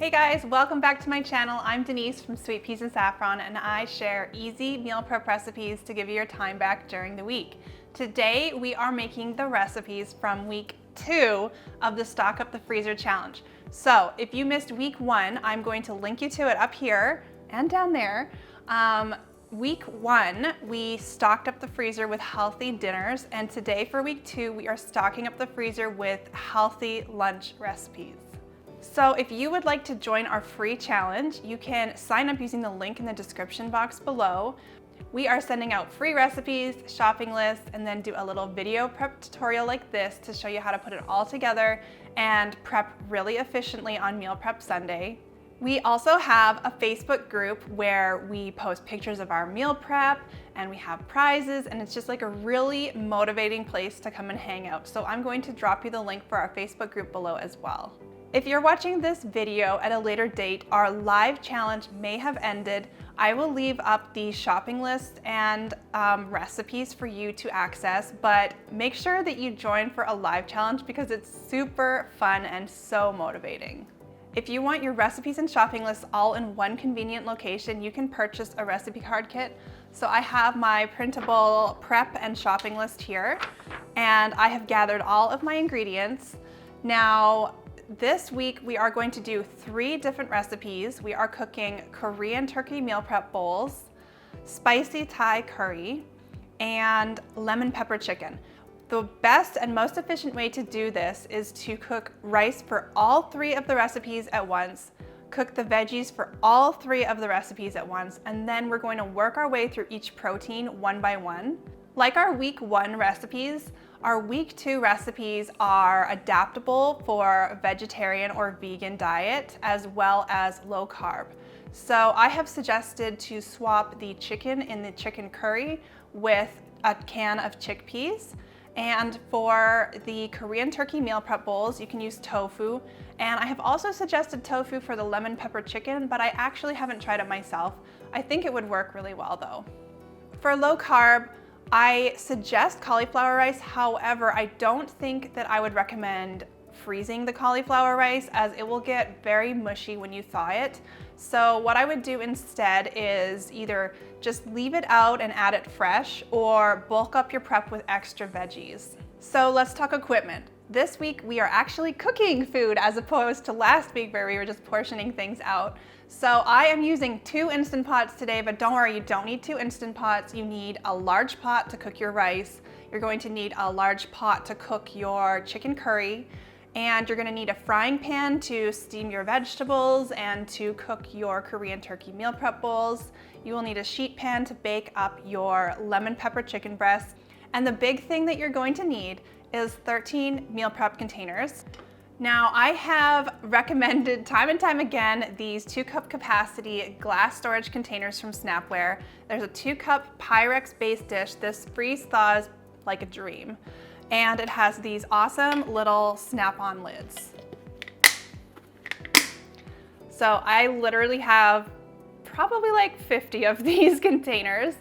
Hey guys, welcome back to my channel. I'm Denise from Sweet Peas and Saffron, and I share easy meal prep recipes to give you your time back during the week. Today we are making the recipes from week 2 of the Stock Up the Freezer challenge. So if you missed week 1, I'm going to link you to it up here and down there. Week 1, we stocked up the freezer with healthy dinners, and today for week 2, we are stocking up the freezer with healthy lunch recipes. So if you would like to join our free challenge, you can sign up using the link in the description box below. We are sending out free recipes, shopping lists, and then do a little video prep tutorial like this to show you how to put it all together and prep really efficiently on Meal Prep Sunday. We also have a Facebook group where we post pictures of our meal prep and we have prizes, and it's just like a really motivating place to come and hang out. So I'm going to drop you the link for our Facebook group below as well. If you're watching this video at a later date, our live challenge may have ended. I will leave up the shopping list and recipes for you to access, but make sure that you join for a live challenge because it's super fun and so motivating. If you want your recipes and shopping lists all in one convenient location, you can purchase a recipe card kit. So I have my printable prep and shopping list here, and I have gathered all of my ingredients. Now, this week we are going to do 3 different recipes. We are cooking Korean turkey meal prep bowls, spicy Thai curry, and lemon pepper chicken. The best and most efficient way to do this is to cook rice for all 3 of the recipes at once, cook the veggies for all 3 of the recipes at once, and then we're going to work our way through each protein one by one. Like our week 1 recipes, our week 2 recipes are adaptable for vegetarian or vegan diet as well as low carb. So I have suggested to swap the chicken in the chicken curry with a can of chickpeas. And for the Korean turkey meal prep bowls, you can use tofu. And I have also suggested tofu for the lemon pepper chicken, but I actually haven't tried it myself. I think it would work really well though. For low carb, I suggest cauliflower rice. However, I don't think that I would recommend freezing the cauliflower rice as it will get very mushy when you thaw it. So what I would do instead is either just leave it out and add it fresh, or bulk up your prep with extra veggies. So let's talk equipment. This week we are actually cooking food as opposed to last week where we were just portioning things out. So I am using 2 Instant Pots today, but don't worry, you don't need 2 Instant Pots. You need a large pot to cook your rice. You're going to need a large pot to cook your chicken curry. And you're gonna need a frying pan to steam your vegetables and to cook your Korean turkey meal prep bowls. You will need a sheet pan to bake up your lemon pepper chicken breasts. And the big thing that you're going to need is 13 meal prep containers. Now, I have recommended time and time again these 2-cup capacity glass storage containers from Snapware. There's a 2-cup Pyrex base dish. This freeze thaws like a dream. And it has these awesome little snap-on lids. So I literally have probably like 50 of these containers.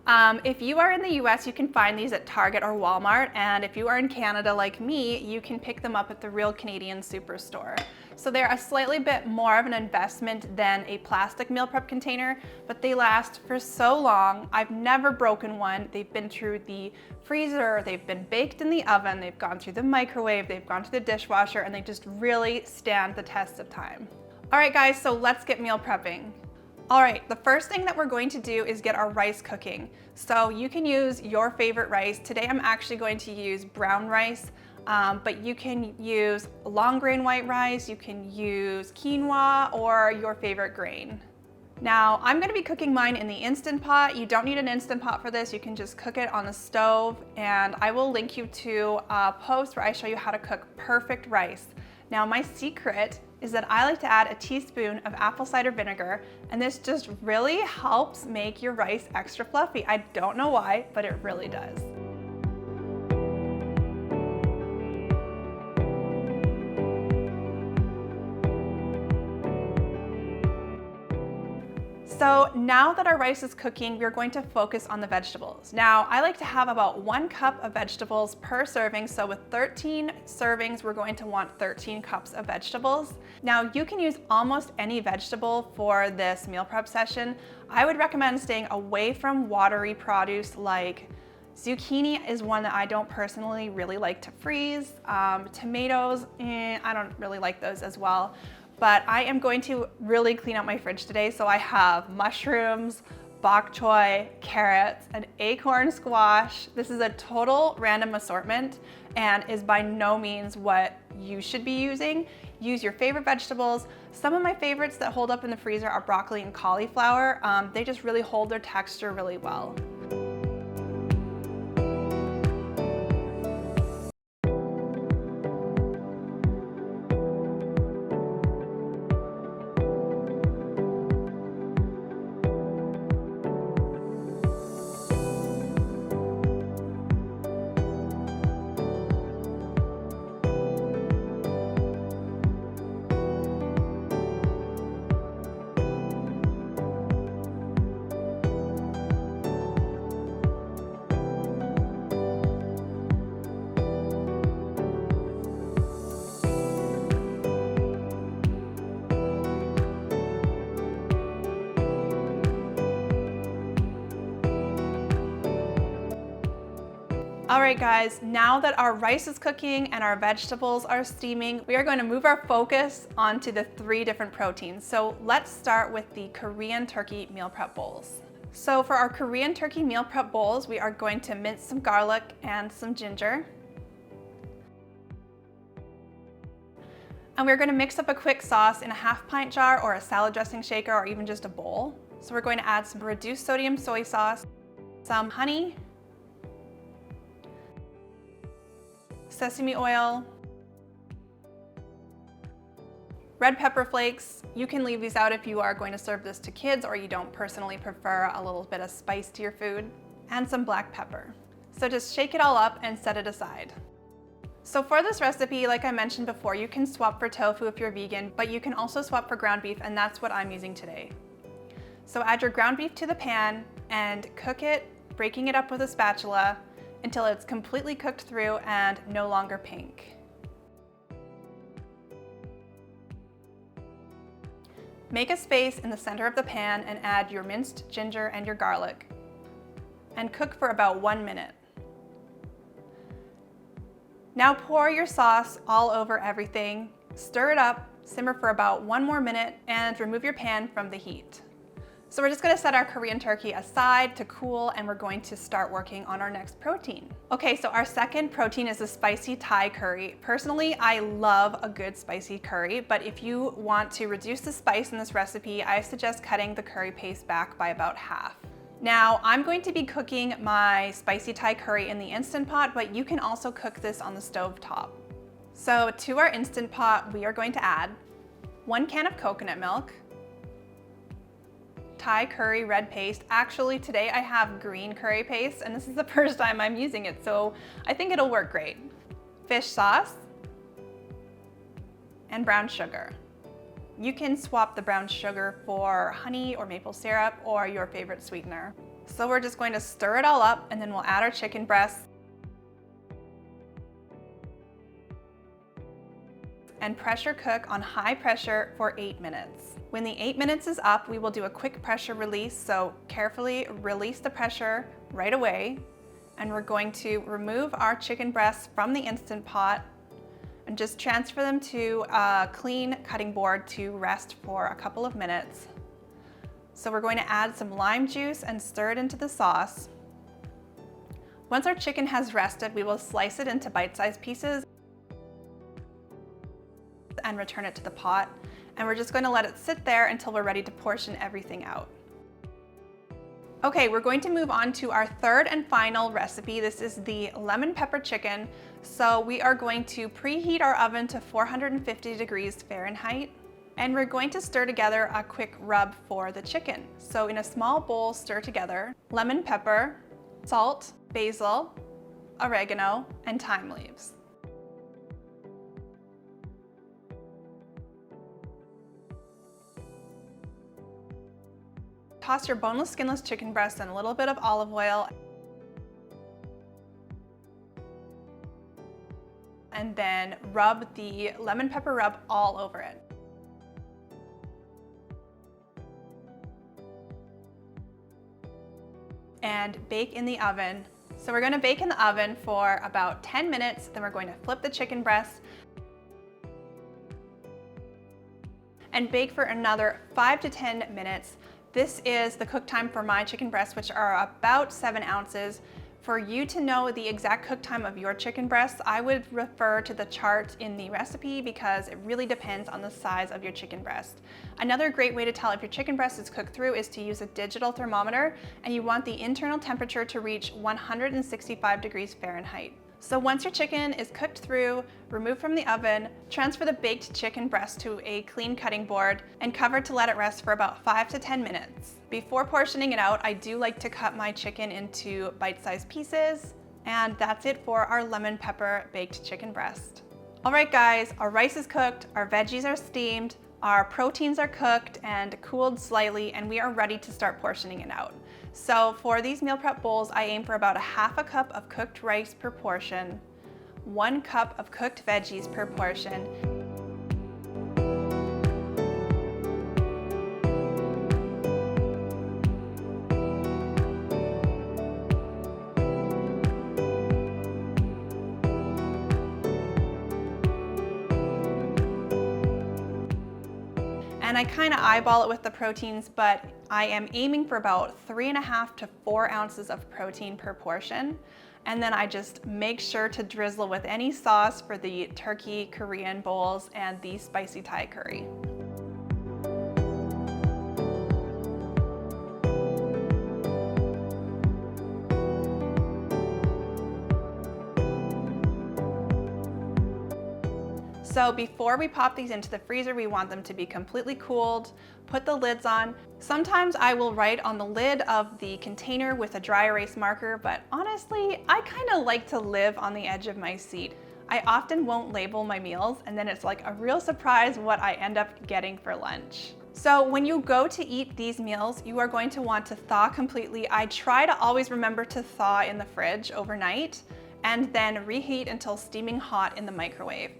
If you are in the US, you can find these at Target or Walmart, and if you are in Canada like me, you can pick them up at the Real Canadian Superstore. So they're a slightly bit more of an investment than a plastic meal prep container, but they last for so long. I've never broken one. They've been through the freezer, they've been baked in the oven, they've gone through the microwave, they've gone to the dishwasher, and they just really stand the test of time. All right guys, so let's get meal prepping. All right, the first thing that we're going to do is get our rice cooking. So you can use your favorite rice. Today I'm actually going to use brown rice, but you can use long grain white rice, you can use quinoa, or your favorite grain. Now, I'm gonna be cooking mine in the Instant Pot. You don't need an Instant Pot for this. You can just cook it on the stove, and I will link you to a post where I show you how to cook perfect rice. Now, my secret is that I like to add a teaspoon of apple cider vinegar, and this just really helps make your rice extra fluffy. I don't know why, but it really does. So now that our rice is cooking, we're going to focus on the vegetables. Now, I like to have about 1 cup of vegetables per serving. So with 13 servings, we're going to want 13 cups of vegetables. Now, you can use almost any vegetable for this meal prep session. I would recommend staying away from watery produce like zucchini is one that I don't personally really like to freeze. Tomatoes, I don't really like those as well. But I am going to really clean out my fridge today. So I have mushrooms, bok choy, carrots, an acorn squash. This is a total random assortment and is by no means what you should be using. Use your favorite vegetables. Some of my favorites that hold up in the freezer are broccoli and cauliflower. They just really hold their texture really well. All right guys, now that our rice is cooking and our vegetables are steaming, we are going to move our focus onto the 3 different proteins. So let's start with the Korean turkey meal prep bowls. So for our Korean turkey meal prep bowls, we are going to mince some garlic and some ginger. And we're going to mix up a quick sauce in a half-pint jar or a salad dressing shaker or even just a bowl. So we're going to add some reduced sodium soy sauce, some honey, sesame oil, red pepper flakes. You can leave these out if you are going to serve this to kids or you don't personally prefer a little bit of spice to your food, and some black pepper. So just shake it all up and set it aside. So for this recipe, like I mentioned before, you can swap for tofu if you're vegan, but you can also swap for ground beef, and that's what I'm using today. So add your ground beef to the pan and cook it, breaking it up with a spatula until it's completely cooked through and no longer pink. Make a space in the center of the pan and add your minced ginger and your garlic and cook for about 1 minute. Now pour your sauce all over everything, stir it up, simmer for about 1 more minute, and remove your pan from the heat. So we're just gonna set our Korean turkey aside to cool, and we're going to start working on our next protein. Okay, so our second protein is a spicy Thai curry. Personally, I love a good spicy curry, but if you want to reduce the spice in this recipe, I suggest cutting the curry paste back by about half. Now, I'm going to be cooking my spicy Thai curry in the Instant Pot, but you can also cook this on the stove top. So to our Instant Pot, we are going to add 1 can of coconut milk, Thai curry red paste. Actually, today I have green curry paste, and this is the first time I'm using it, so I think it'll work great. Fish sauce and brown sugar. You can swap the brown sugar for honey or maple syrup or your favorite sweetener. So we're just going to stir it all up, and then we'll add our chicken breasts and pressure cook on high pressure for 8 minutes. When the 8 minutes is up, we will do a quick pressure release, so carefully release the pressure right away, and we're going to remove our chicken breasts from the Instant Pot and just transfer them to a clean cutting board to rest for a couple of minutes. So we're going to add some lime juice and stir it into the sauce. Once our chicken has rested, we will slice it into bite-sized pieces and return it to the pot. And we're just going to let it sit there until we're ready to portion everything out. Okay, we're going to move on to our third and final recipe. This is the lemon pepper chicken. So we are going to preheat our oven to 450 degrees Fahrenheit, and we're going to stir together a quick rub for the chicken. So in a small bowl, stir together lemon pepper, salt, basil, oregano, and thyme leaves. Toss your boneless, skinless chicken breast in a little bit of olive oil. And then rub the lemon pepper rub all over it. And bake in the oven. So we're going to bake in the oven for about 10 minutes, then we're going to flip the chicken breast and bake for another 5 to 10 minutes. This is the cook time for my chicken breasts, which are about 7 ounces. For you to know the exact cook time of your chicken breasts, I would refer to the chart in the recipe because it really depends on the size of your chicken breast. Another great way to tell if your chicken breast is cooked through is to use a digital thermometer, and you want the internal temperature to reach 165 degrees Fahrenheit. So once your chicken is cooked through, remove from the oven, transfer the baked chicken breast to a clean cutting board and cover to let it rest for about 5 to 10 minutes. Before portioning it out, I do like to cut my chicken into bite-sized pieces, and that's it for our lemon pepper baked chicken breast. All right guys, our rice is cooked, our veggies are steamed, our proteins are cooked and cooled slightly, and we are ready to start portioning it out. So for these meal prep bowls, I aim for about 1/2 cup of cooked rice per portion, 1 cup of cooked veggies per portion, and I kind of eyeball it with the proteins, but I am aiming for about 3.5 to 4 ounces of protein per portion. And then I just make sure to drizzle with any sauce for the turkey Korean bowls and the spicy Thai curry. So before we pop these into the freezer, we want them to be completely cooled. Put the lids on. Sometimes I will write on the lid of the container with a dry erase marker, but honestly, I kind of like to live on the edge of my seat. I often won't label my meals, and then it's like a real surprise what I end up getting for lunch. So when you go to eat these meals, you are going to want to thaw completely. I try to always remember to thaw in the fridge overnight and then reheat until steaming hot in the microwave.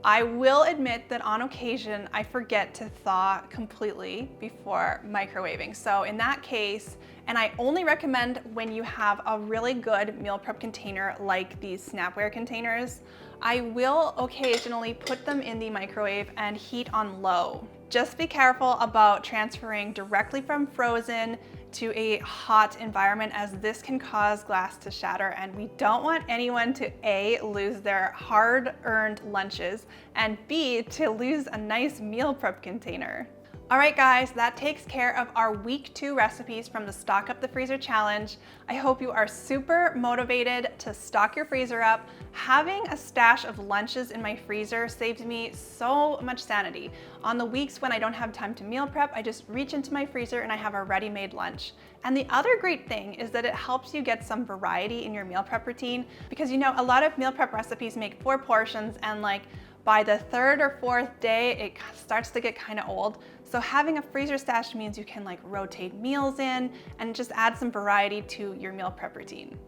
I will admit that on occasion, I forget to thaw completely before microwaving. So in that case, and I only recommend when you have a really good meal prep container like these Snapware containers, I will occasionally put them in the microwave and heat on low. Just be careful about transferring directly from frozen to a hot environment, as this can cause glass to shatter, and we don't want anyone to A, lose their hard-earned lunches, and B, to lose a nice meal prep container. All right guys, that takes care of our week 2 recipes from the Stock Up the Freezer Challenge. I hope you are super motivated to stock your freezer up. Having a stash of lunches in my freezer saves me so much sanity. On the weeks when I don't have time to meal prep, I just reach into my freezer and I have a ready-made lunch. And the other great thing is that it helps you get some variety in your meal prep routine, because you know, a lot of meal prep recipes make 4 portions, and like by the 3rd or 4th day, it starts to get kind of old. So having a freezer stash means you can like rotate meals in and just add some variety to your meal prep routine.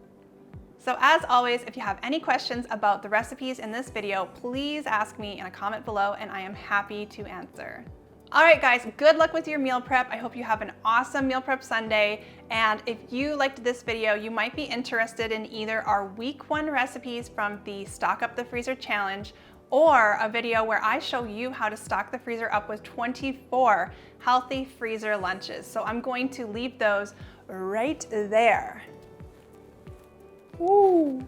So as always, if you have any questions about the recipes in this video, please ask me in a comment below and I am happy to answer. All right guys, good luck with your meal prep. I hope you have an awesome meal prep Sunday. And if you liked this video, you might be interested in either our week 1 recipes from the Stock Up the Freezer Challenge, or a video where I show you how to stock the freezer up with 24 healthy freezer lunches. So I'm going to leave those right there. Ooh.